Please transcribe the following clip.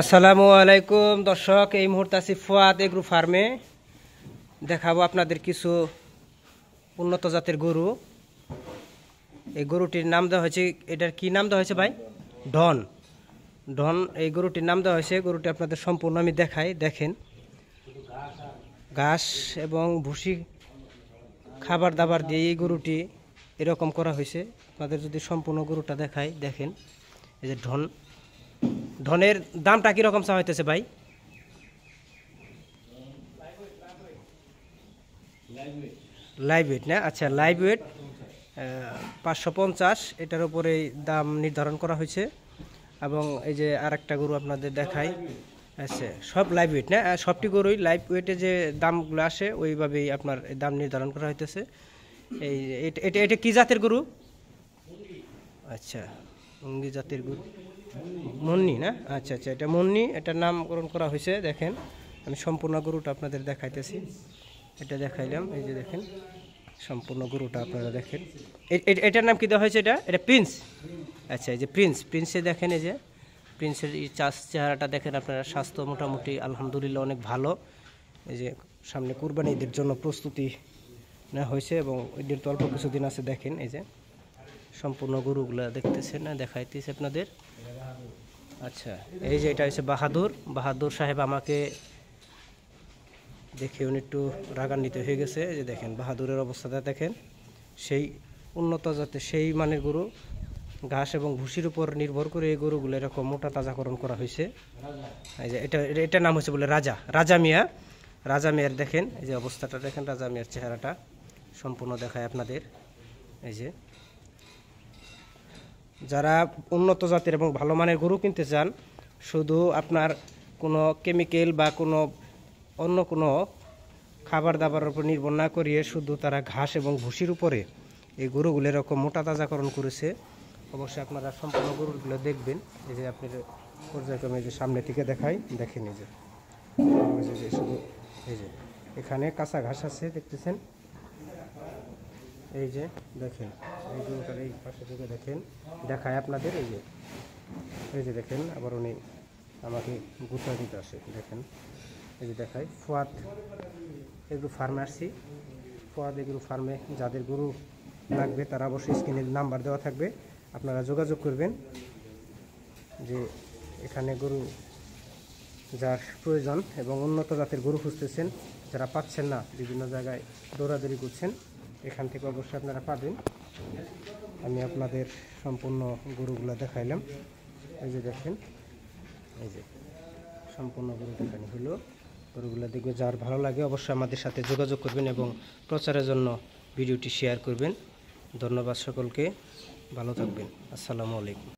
আসসালামু আলাইকুম দর্শক, এই মুহূর্তে আছি ফুয়াদ এগ্রো ফার্মে। দেখাবো আপনাদের কিছু উন্নত জাতের গরু। এই গরুটির নাম দেওয়া হয়েছে, এটার কি নাম দেওয়া হয়েছে ভাই? ডন। ডন এই গরুটির নাম দেওয়া হয়েছে। গরুটি আপনাদের সম্পূর্ণ আমি দেখাই। দেখেন, ঘাস এবং ভুসি খাবার দাবার দিয়ে এই গরুটি এরকম করা হয়েছে। আপনাদের যদি সম্পূর্ণ গরুটা দেখাই, দেখেন এই যে ডন। ধনের দামটা কীরকম চা হইতেছে ভাই? লাইভ ওয়েট না? আচ্ছা, লাইভ ওয়েট 550, এটার উপরে দাম নির্ধারণ করা হয়েছে। এবং এই যে আরেকটা গরু আপনাদের দেখাই। আচ্ছা, সব লাইভ ওয়েট না? সবটি গরুই লাইভ ওয়েটে যে দামগুলো আসে ওইভাবেই আপনার দাম নির্ধারণ করা হইতেছে। এই এটা এটা কী জাতের গরু? আচ্ছা, অঙ্গি জাতের গরু, মুন্নি না? আচ্ছা আচ্ছা, এটা মুন্নি, এটার নামকরণ করা হয়েছে। দেখেন, আমি সম্পূর্ণ গরুটা আপনাদের দেখাইতেছি। এটা দেখাইলাম, এই যে দেখেন সম্পূর্ণ গরুটা আপনারা দেখেন। এটার নাম কি দেওয়া হয়েছে? এটা প্রিন্স। আচ্ছা, এই যে প্রিন্সে দেখেন, এই যে প্রিন্সের এই চেহারাটা দেখেন আপনারা। স্বাস্থ্য মোটামুটি আলহামদুলিল্লাহ অনেক ভালো। এই যে সামনে কুরবানি ঈদের জন্য প্রস্তুতি নেওয়া হয়েছে এবং ঈদের তো অল্প কিছুদিন আছে। দেখেন এই যে সম্পূর্ণ গরুগুলো দেখতেছেন না, দেখাইতেছে আপনাদের। আচ্ছা, এই যে এটা হচ্ছে বাহাদুর সাহেব। আমাকে দেখে উনি একটু রাগান্বিত হয়ে গেছে। যে দেখেন বাহাদুরের অবস্থাটা দেখেন, সেই উন্নত জাতের সেই মানের গরু। ঘাস এবং ভুসির উপর নির্ভর করে এই গরুগুলো এরকম মোটা তাজাকরণ করা হয়েছে। এই যে এটার নাম হচ্ছে বলে রাজা মিয়ার। দেখেন এই যে অবস্থাটা দেখেন, রাজা মিয়ার চেহারাটা সম্পূর্ণ দেখায় আপনাদের। এই যে যারা উন্নত জাতের এবং ভালো মানের গরু কিনতে চান, শুধু আপনার কোনো কেমিক্যাল বা অন্য কোনো খাবার দাবারের উপর নির্ভর না করিয়ে শুধু তারা ঘাস এবং ভুসির উপরে এই গরুগুলো এরকম মোটা তাজাকরণ করেছে। অবশ্যই আপনারা সম্পূর্ণ গরুগুলো দেখবেন। এই যে আপনার পর্যায়ক্রমে যে সামনে থেকে দেখাই, দেখেন এই যে শুধু এই যে এখানে কাঁচা ঘাস আছে, দেখতেছেন। এই যে দেখেন এই গরুটার এই পাশে থেকে দেখেন, দেখায় আপনাদের। এই যে দেখেন, আবার উনি আমাকে গুছা দিতে আসে। দেখেন এই যে দেখায়। ফুয়াদ এগ্রো ফার্মে আসছি। ফুয়াদ এগ্রো ফার্মে যাদের গরু লাগবে তারা অবশ্যই স্ক্রিনে নাম্বার দেওয়া থাকবে, আপনারা যোগাযোগ করবেন। যে এখানে গরু যার প্রয়োজন এবং উন্নত জাতের গরু খুঁজতেছেন, যারা পাচ্ছেন না, বিভিন্ন জায়গায় দৌড়াদৌড়ি করছেন, এখান থেকে অবশ্যই আপনারা পাবেন। আমি আপনাদের সম্পূর্ণ গরুগুলো দেখাইলাম। এই যে দেখেন, এই যে সম্পূর্ণ গরু দেখানি হলো। গরুগুলো দেখবে, যার ভালো লাগে অবশ্যই আমাদের সাথে যোগাযোগ করবেন এবং প্রচারের জন্য ভিডিওটি শেয়ার করবেন। ধন্যবাদ সকলকে, ভালো থাকবেন। আসসালামু আলাইকুম।